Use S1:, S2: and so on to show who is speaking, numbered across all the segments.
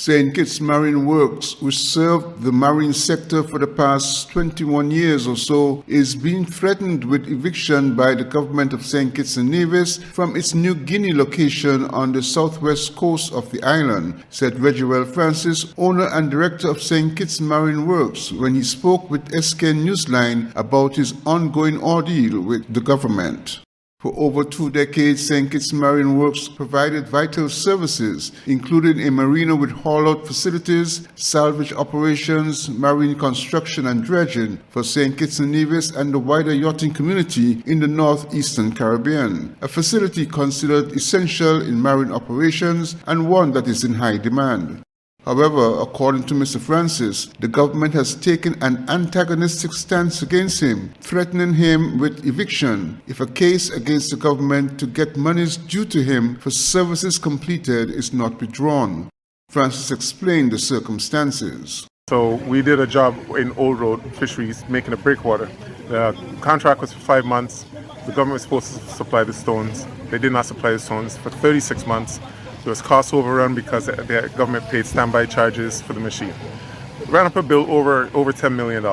S1: St. Kitts Marine Works, which served the marine sector for the past 21 years or so, is being threatened with eviction by the government of St. Kitts and Nevis from its New Guinea location on the southwest coast of the island, said Reginald Francis, owner and director of St. Kitts Marine Works, when he spoke with SK Newsline about his ongoing ordeal with the government. For over 2 decades, St. Kitts Marine Works provided vital services, including a marina with haul-out facilities, salvage operations, marine construction and dredging for St. Kitts and Nevis and the wider yachting community in the northeastern Caribbean, a facility considered essential in marine operations and one that is in high demand. However, according to Mr. Francis, the government has taken an antagonistic stance against him, threatening him with eviction if a case against the government to get monies due to him for services completed is not withdrawn. Francis explained the circumstances.
S2: So we did a job in Old Road Fisheries making a breakwater. The contract was for 5 months. The government was supposed to supply the stones. They did not supply the stones for 36 months. There was cost overrun because the government paid standby charges for the machine. Ran up a bill over $10 million.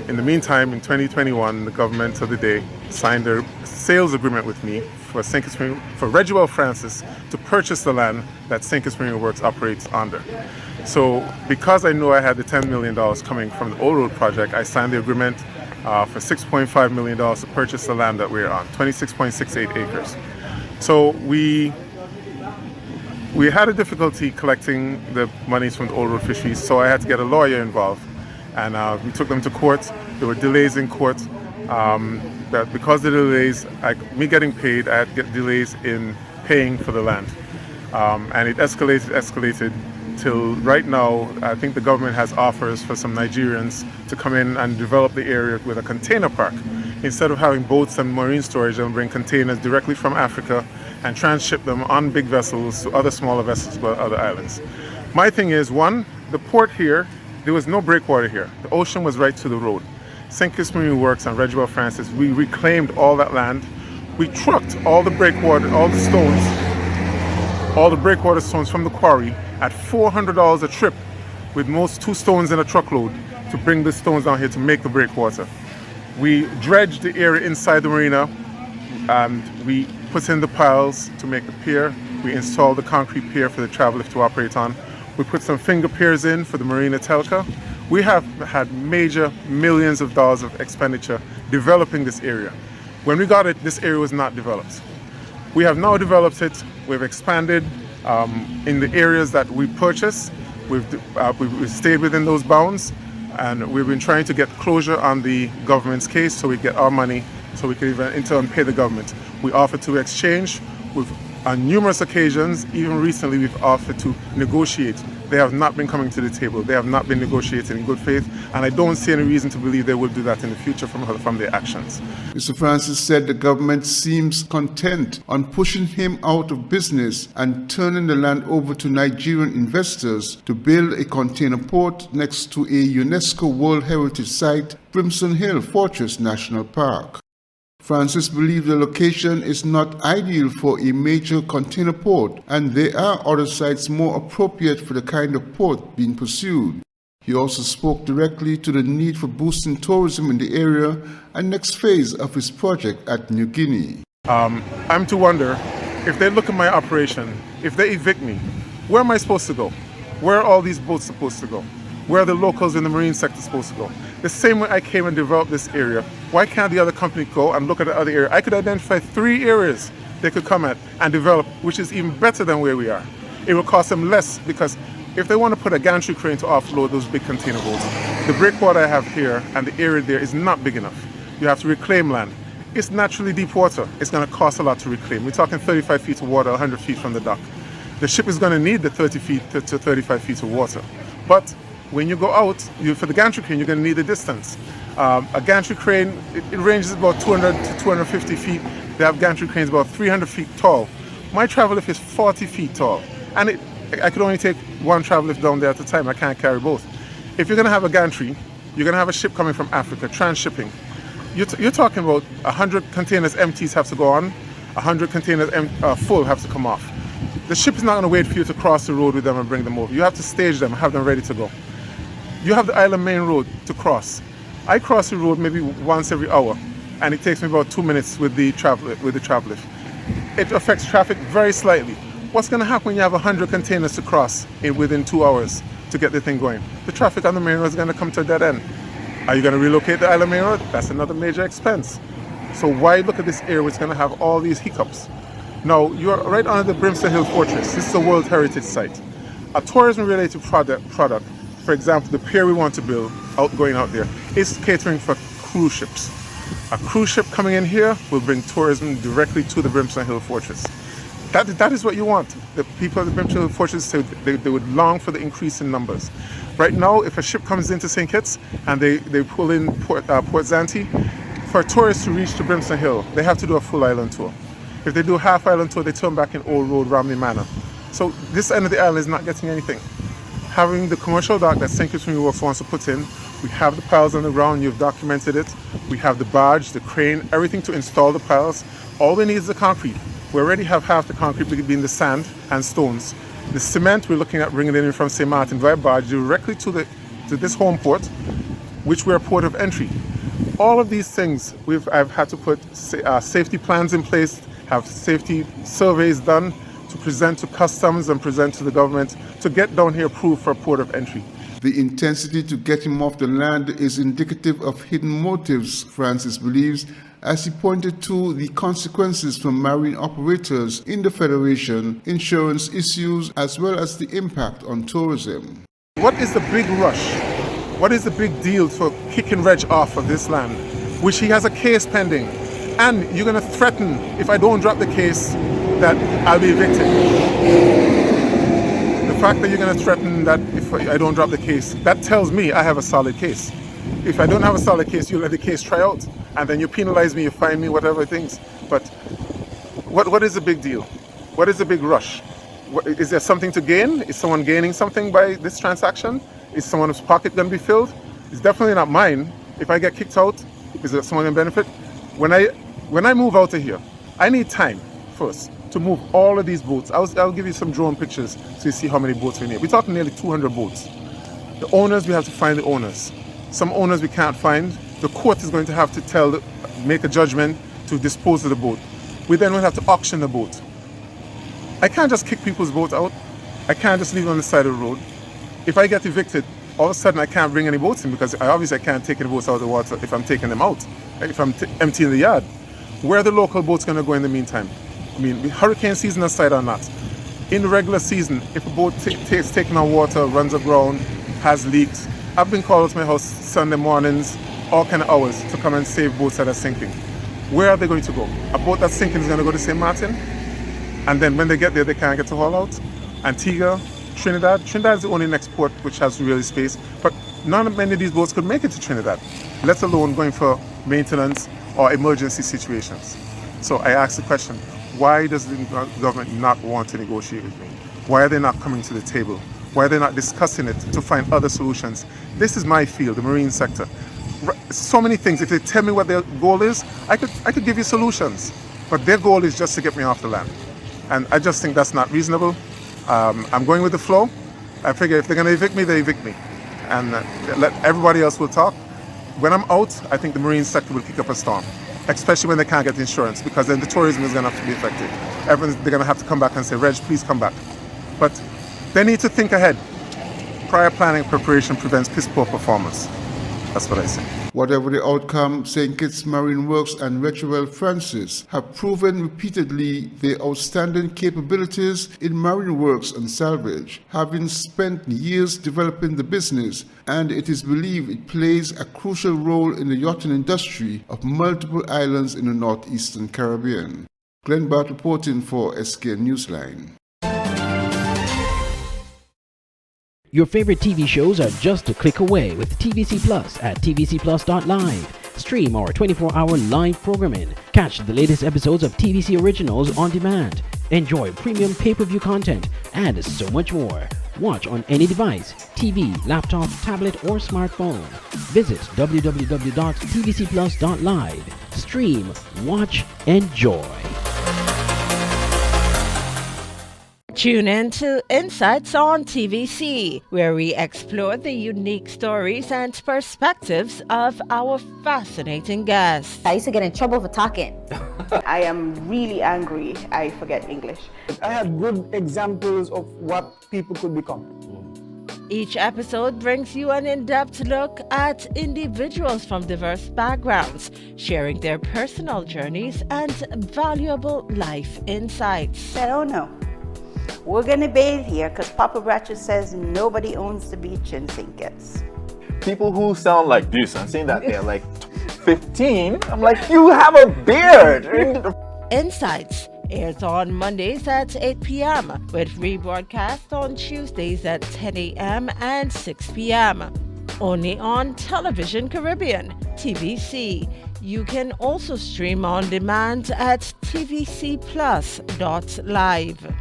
S2: In the meantime, in 2021, the government of the day signed a sales agreement with me for Reginald Francis to purchase the land that St. Kitts Marine Works operates under. So because I knew I had the $10 million coming from the Old Road project, I signed the agreement for $6.5 million to purchase the land that we're on, 26.68 acres. So we had a difficulty collecting the monies from the Old Road Fisheries, so I had to get a lawyer involved. And we took them to court. There were delays in court. But because of the delays, me getting paid, I had to get delays in paying for the land. And it escalated till right now. I think the government has offers for some Nigerians to come in and develop the area with a container park. Instead of having boats and marine storage, they'll bring containers directly from Africa and transship them on big vessels to other smaller vessels by other islands. My thing is, one, the port here, there was no breakwater here. The ocean was right to the road. St. Kitts Marine Works and Reginald Francis, we reclaimed all that land. We trucked all the breakwater, all the breakwater stones from the quarry at $400 a trip, with most 2 stones in a truckload, to bring the stones down here to make the breakwater. We dredged the area inside the marina, and we put in the piles to make the pier. We installed the concrete pier for the travel lift to operate on. We put some finger piers in for the marina telca. We have had major millions of dollars of expenditure developing this area. When we got it, this area was not developed. We have now developed it. We've expanded in the areas that we purchased. We've stayed within those bounds, and we've been trying to get closure on the government's case so we get our money, so we can even in turn pay the government. We offered to exchange. On numerous occasions, even recently, we've offered to negotiate. They have not been coming to the table. They have not been negotiating in good faith, and I don't see any reason to believe they will do that in the future from their actions.
S1: Mr. Francis said the government seems content on pushing him out of business and turning the land over to Nigerian investors to build a container port next to a UNESCO World Heritage Site, Brimson Hill Fortress National Park. Francis believes the location is not ideal for a major container port, and there are other sites more appropriate for the kind of port being pursued. He also spoke directly to the need for boosting tourism in the area and next phase of his project at New Guinea.
S2: I'm to wonder, if they look at my operation, if they evict me, where am I supposed to go? Where are all these boats supposed to go? Where are the locals in the marine sector supposed to go? The same way I came and developed this area, why can't the other company go and look at the other area? I could identify 3 areas they could come at and develop, which is even better than where we are. It will cost them less, because if they want to put a gantry crane to offload those big container boats, the breakwater I have here and the area there is not big enough. You have to reclaim land. It's naturally deep water. It's going to cost a lot to reclaim. We're talking 35 feet of water, 100 feet from the dock. The ship is going to need the 30 feet to 35 feet of water. But when you go out, for the gantry crane, you're going to need the distance. A gantry crane, it ranges about 200 to 250 feet. They have gantry cranes about 300 feet tall. My travel lift is 40 feet tall. And I could only take 1 travel lift down there at a time. I can't carry both. If you're going to have a gantry, you're going to have a ship coming from Africa, transshipping. You're talking about 100 containers empties have to go on, 100 containers full have to come off. The ship is not going to wait for you to cross the road with them and bring them over. You have to stage them, have them ready to go. You have the island main road to cross. I cross the road maybe once every hour, and it takes me about 2 minutes with the trap lift. It affects traffic very slightly. What's going to happen when you have 100 containers to cross within 2 hours to get the thing going? The traffic on the main road is going to come to a dead end. Are you going to relocate the island main road? That's another major expense. So why look at this area which is going to have all these hiccups? Now, you're right under the Brimstone Hill Fortress. This is a World Heritage Site. A tourism-related product, for example, the pier we want to build, going out there, is catering for cruise ships. A cruise ship coming in here will bring tourism directly to the Brimstone Hill Fortress. That is what you want. The people of the Brimstone Hill Fortress, they would long for the increase in numbers. Right now, if a ship comes into St. Kitts and they pull in Port Zante, for tourists to reach to Brimstone Hill, they have to do a full island tour. If they do a half island tour, they turn back in Old Road, Romney Manor. So this end of the island is not getting anything. Having the commercial dock that St. Kitts Marine Works wants to put in, we have the piles on the ground, you've documented it. We have the barge, the crane, everything to install the piles. All we need is the concrete. We already have half the concrete being the sand and stones. The cement, we're looking at bringing it in from St. Martin via barge directly to this home port, which we're a port of entry. All of these things, I've had to put safety plans in place, have safety surveys done to present to customs and present to the government to get down here approved for a port of entry.
S1: The intensity to get him off the land is indicative of hidden motives, Francis believes, as he pointed to the consequences for marine operators in the Federation, insurance issues, as well as the impact on tourism.
S2: What is the big rush? What is the big deal for kicking Reg off of this land, which he has a case pending? And you're going to threaten, if I don't drop the case, that I'll be evicted. The fact that you're going to threaten that if I don't drop the case, that tells me I have a solid case. If I don't have a solid case, you let the case try out, and then you penalize me, you fine me, whatever things. But what is the big deal? What is the big rush? Is there something to gain? Is someone gaining something by this transaction? Is someone's pocket going to be filled? It's definitely not mine. If I get kicked out, is there someone going to benefit? When I move out of here, I need time first to move all of these boats. I'll give you some drone pictures so you see how many boats we need. We're talking nearly 200 boats. The owners, we have to find the owners. Some owners we can't find. The court is going to have to make a judgment to dispose of the boat. We then will have to auction the boat. I can't just kick people's boats out. I can't just leave them on the side of the road. If I get evicted, all of a sudden I can't bring any boats in because obviously I can't take any boats out of the water if I'm taking them out, if I'm emptying the yard. Where are the local boats going to go in the meantime? I mean, hurricane season aside or not, in the regular season, if a boat takes taken on water, runs aground, has leaks, I've been called to my house Sunday mornings, all kind of hours to come and save boats that are sinking. Where are they going to go? A boat that's sinking is going to go to St. Martin, and then when they get there, they can't get to haul out. Antigua, Trinidad is the only next port which has really space, but many of these boats could make it to Trinidad, let alone going for maintenance or emergency situations. So I asked the question, why does the government not want to negotiate with me? Why are they not coming to the table? Why are they not discussing it to find other solutions? This is my field, the marine sector. So many things, if they tell me what their goal is, I could give you solutions, but their goal is just to get me off the land. And I just think that's not reasonable. I'm going with the flow. I figure if they're going to evict me, they evict me. And let everybody else will talk. When I'm out, I think the marine sector will kick up a storm, especially when they can't get insurance, because then the tourism is going to have to be affected. They're going to have to come back and say, Reg, please come back. But they need to think ahead. Prior planning and preparation prevents piss poor performance. That's what I say.
S1: Whatever the outcome, St. Kitts Marine Works and Retroel Francis have proven repeatedly their outstanding capabilities in marine works and salvage, having spent years developing the business, and it is believed it plays a crucial role in the yachting industry of multiple islands in the northeastern Caribbean. Glenn Bart reporting for SK Newsline.
S3: Your favorite TV shows are just a click away with TVC Plus at tvcplus.live. Stream our 24-hour live programming. Catch the latest episodes of TVC Originals on demand. Enjoy premium pay-per-view content and so much more. Watch on any device, TV, laptop, tablet, or smartphone. Visit www.tvcplus.live. Stream, watch, enjoy.
S4: Tune in to Insights on TVC, where we explore the unique stories and perspectives of our fascinating guests.
S5: I used to get in trouble for talking.
S6: I am really angry. I forget English.
S7: I had good examples of what people could become.
S4: Each episode brings you an in-depth look at individuals from diverse backgrounds, sharing their personal journeys and valuable life insights.
S6: I don't know. We're going to bathe here because Papa Bratcher says nobody owns the beach in St. Kitts.
S8: People who sound like this and saying that they're like 15, I'm like, you have a beard.
S4: Insights airs on Mondays at 8 p.m. with rebroadcast on Tuesdays at 10 a.m. and 6 p.m. Only on Television Caribbean, TVC. You can also stream on demand at tvcplus.live.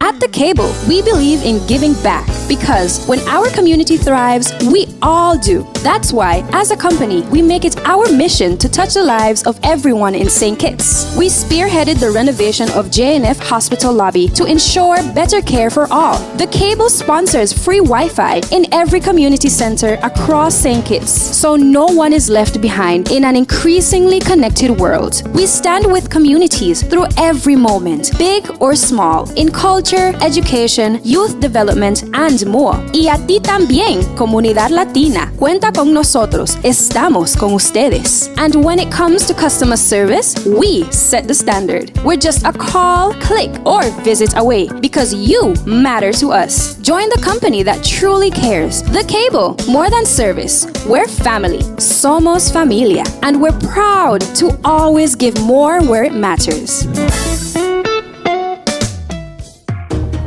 S9: At The Cable, we believe in giving back because when our community thrives, we all do. That's why, as a company, we make it our mission to touch the lives of everyone in St. Kitts. We spearheaded the renovation of JNF Hospital lobby to ensure better care for all. The Cable sponsors free Wi-Fi in every community center across St. Kitts, so no one is left behind in an increasingly connected world. We stand with communities through every moment, big or small, in culture, education, youth development, and more. Y a ti también, comunidad latina, cuenta con nosotros, estamos con ustedes. And when it comes to customer service, we set the standard. We're just a call, click, or visit away because you matter to us. Join the company that truly cares. The Cable, more than service. We're family. Somos familia. And we're proud to always give more where it matters.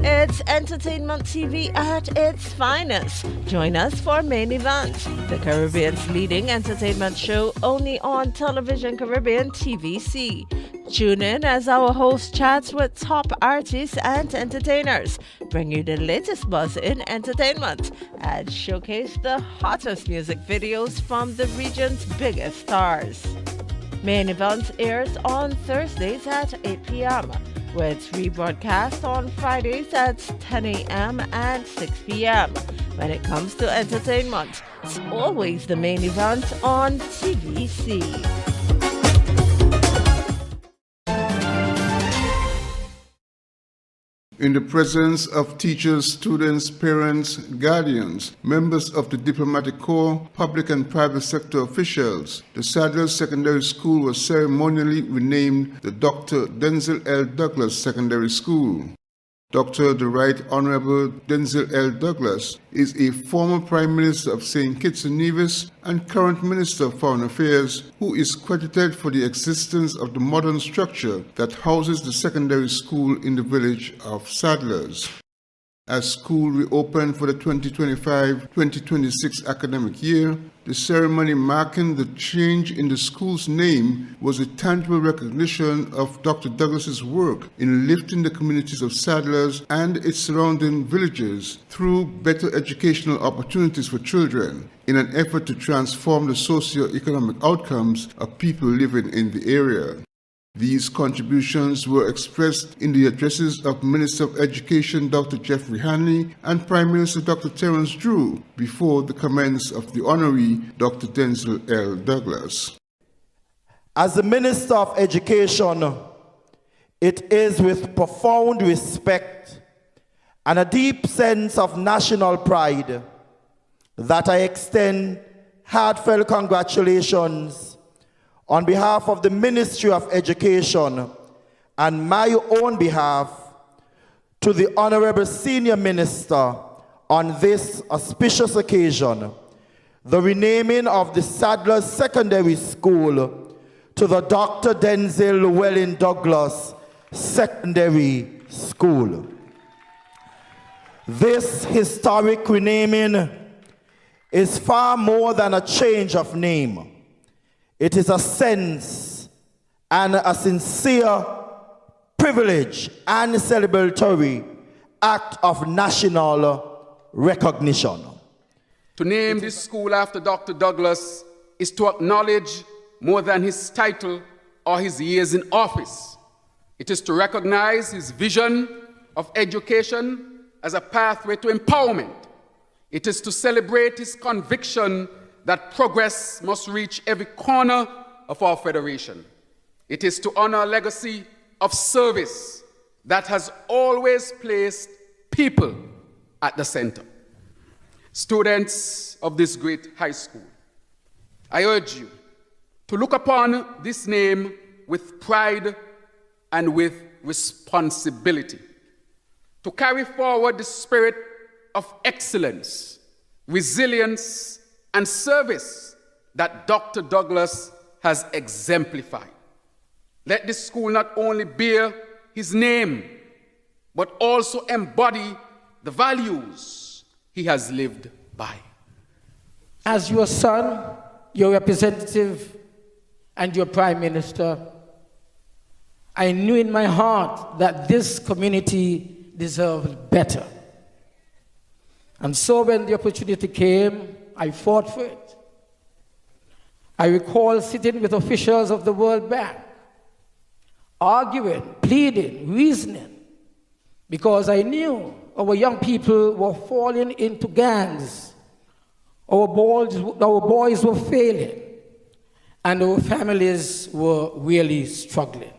S4: It's entertainment TV at its finest. Join us for Main Event, the Caribbean's leading entertainment show only on Television Caribbean TVC. Tune in as our host chats with top artists and entertainers, bring you the latest buzz in entertainment, and showcase the hottest music videos from the region's biggest stars. Main Event airs on Thursdays at 8 p.m. with rebroadcast on Fridays at 10 a.m. and 6 p.m. When it comes to entertainment, it's always the Main Event on TVC.
S1: In the presence of teachers, students, parents, guardians, members of the diplomatic corps, public and private sector officials, the Sadler's Secondary School was ceremonially renamed the Dr. Denzel L. Douglas Secondary School. Dr. the Right Honorable Denzel L. Douglas is a former Prime Minister of St. Kitts and Nevis and current Minister of Foreign Affairs who is credited for the existence of the modern structure that houses the secondary school in the village of Sadlers. As school reopened for the 2025-2026 academic year, the ceremony marking the change in the school's name was a tangible recognition of Dr. Douglas's work in lifting the communities of Sadlers and its surrounding villages through better educational opportunities for children in an effort to transform the socio-economic outcomes of people living in the area. These contributions were expressed in the addresses of Minister of Education Dr. Jeffrey Hanley and Prime Minister Dr. Terence Drew before the commence of the honoree Dr. Denzel L. Douglas.
S10: As the Minister of Education, it is with profound respect and a deep sense of national pride that I extend heartfelt congratulations on behalf of the Ministry of Education and my own behalf to the Honorable Senior Minister on this auspicious occasion, the renaming of the Sadler's Secondary School to the Dr. Denzel Llewellyn Douglas Secondary School. This historic renaming is far more than a change of name. It is a sense and a sincere privilege and celebratory act of national recognition.
S11: To name this school after Dr. Douglas is to acknowledge more than his title or his years in office. It is to recognize his vision of education as a pathway to empowerment. It is to celebrate his conviction that progress must reach every corner of our federation. It is to honor a legacy of service that has always placed people at the center. Students of this great high school, I urge you to look upon this name with pride and with responsibility, to carry forward the spirit of excellence, resilience, and service that Dr. Douglas has exemplified. Let this school not only bear his name, but also embody the values he has lived by.
S5: As your son, your representative, and your prime minister, I knew in my heart that this community deserved better. And so when the opportunity came, I fought for it. I recall sitting with officials of the World Bank, arguing, pleading, reasoning, because I knew our young people were falling into gangs. Our boys were failing, and our families were really struggling.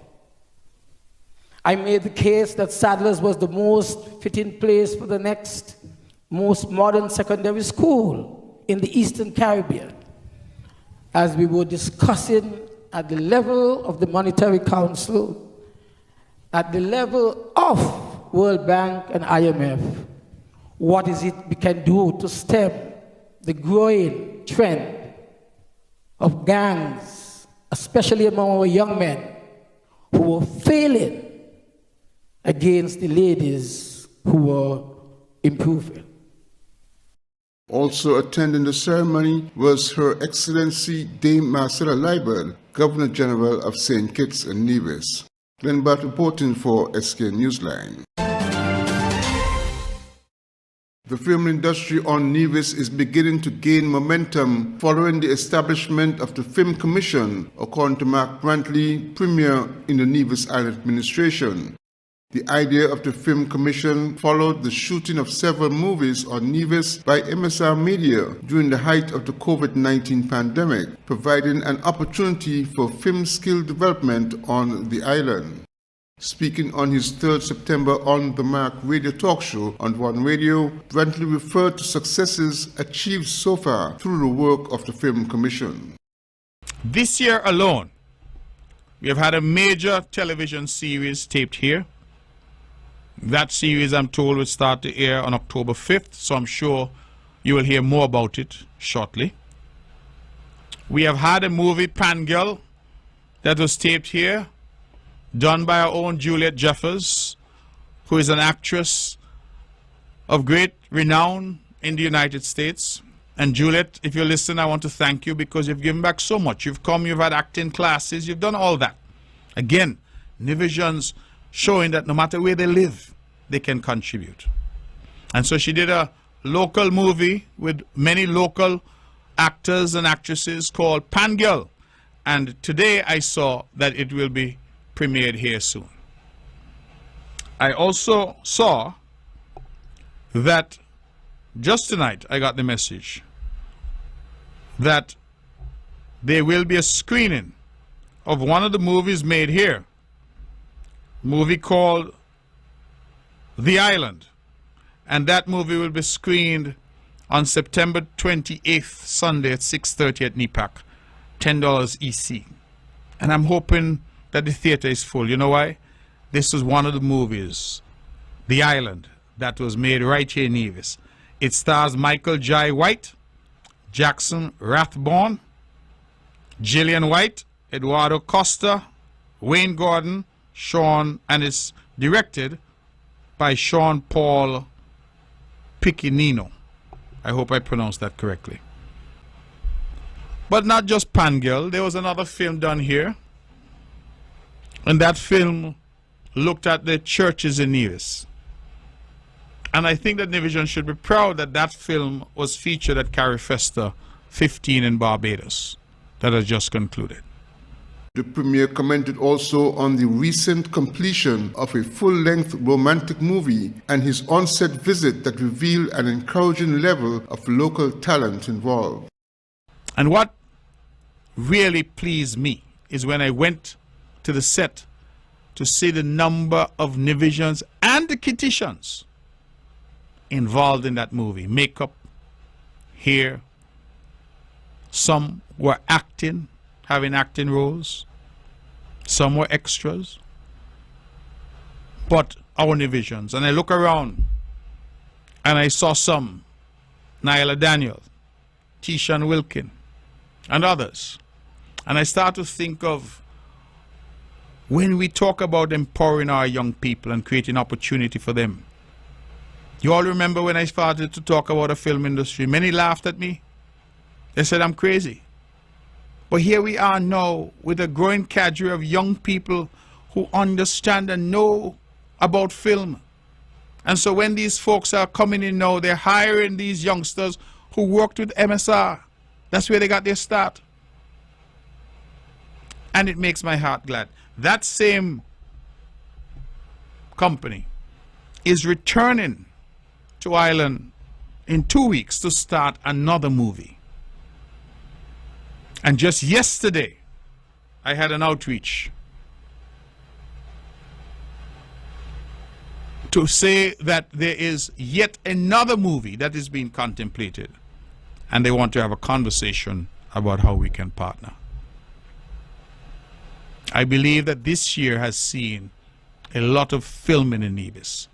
S5: I made the case that Sadler's was the most fitting place for the next most modern secondary school in the Eastern Caribbean, as we were discussing at the level of the Monetary Council, at the level of World Bank and IMF, what is it we can do to stem the growing trend of gangs, especially among our young men who were failing against the ladies who were improving.
S1: Also attending the ceremony was Her Excellency Dame Marcella Liebel, Governor General of St. Kitts and Nevis. Glenn Bart reporting for SK Newsline. The film industry on Nevis is beginning to gain momentum following the establishment of the Film Commission, according to Mark Brantley, Premier in the Nevis Island Administration. The idea of the Film Commission followed the shooting of several movies on Nevis by MSR Media during the height of the COVID-19 pandemic, providing an opportunity for film skill development on the island. Speaking on his 3rd September On the Mark radio talk show on One Radio, Brantley referred to successes achieved so far through the work of the Film Commission.
S12: This year alone, we have had a major television series taped here. That series, I'm told, will start to air on October 5th, so I'm sure you will hear more about it shortly. We have had a movie, Pangirl, that was taped here, done by our own Juliet Jeffers, who is an actress of great renown in the United States. And Juliet, if you listen, I want to thank you because you've given back so much. You've come, you've had acting classes, you've done all that. Again, Nevisians showing that no matter where they live, they can contribute. And so she did a local movie with many local actors and actresses called Pangirl. And today I saw that it will be premiered here soon. I also saw that just tonight I got the message that there will be a screening of one of the movies made here. Movie called The Island, and that movie will be screened on September 28th, Sunday at 6:30 at NEPAC, $10 EC. And I'm hoping that the theater is full. You know why? This is one of the movies, The Island, that was made right here in Nevis. It stars Michael Jai White, Jackson Rathbone, Gillian White, Eduardo Costa, Wayne Gordon, Sean, and it's directed by Sean Paul Piccinino. I hope I pronounced that correctly. But not just Pangirl, there was another film done here, and that film looked at the churches in Nevis. And I think that Nevisians should be proud that that film was featured at Carifesta 15 in Barbados that has just concluded.
S1: The premiere commented also on the recent completion of a full-length romantic movie and his on-set visit that revealed an encouraging level of local talent involved.
S12: And what really pleased me is when I went to the set to see the number of Nivisions and the Kititians involved in that movie. Makeup, hair, some were acting, having acting roles, some were extras, but our Nivisions. And I look around and I saw some, Nyla Daniel, Tishan Wilkin, and others. And I start to think of when we talk about empowering our young people and creating opportunity for them. You all remember when I started to talk about the film industry, many laughed at me. They said I'm crazy. But here we are now with a growing cadre of young people who understand and know about film. And so when these folks are coming in now, they're hiring these youngsters who worked with MSR. That's where they got their start. And it makes my heart glad. That same company is returning to Ireland in 2 weeks to start another movie. And just yesterday, I had an outreach to say that there is yet another movie that is being contemplated. And they want to have a conversation about how we can partner. I believe that this year has seen a lot of filming in Nevis.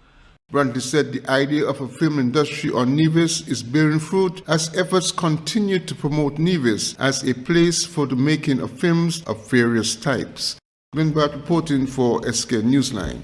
S1: Brantley said the idea of a film industry on Nevis is bearing fruit as efforts continue to promote Nevis as a place for the making of films of various types. Glenn Bart reporting for SK Newsline.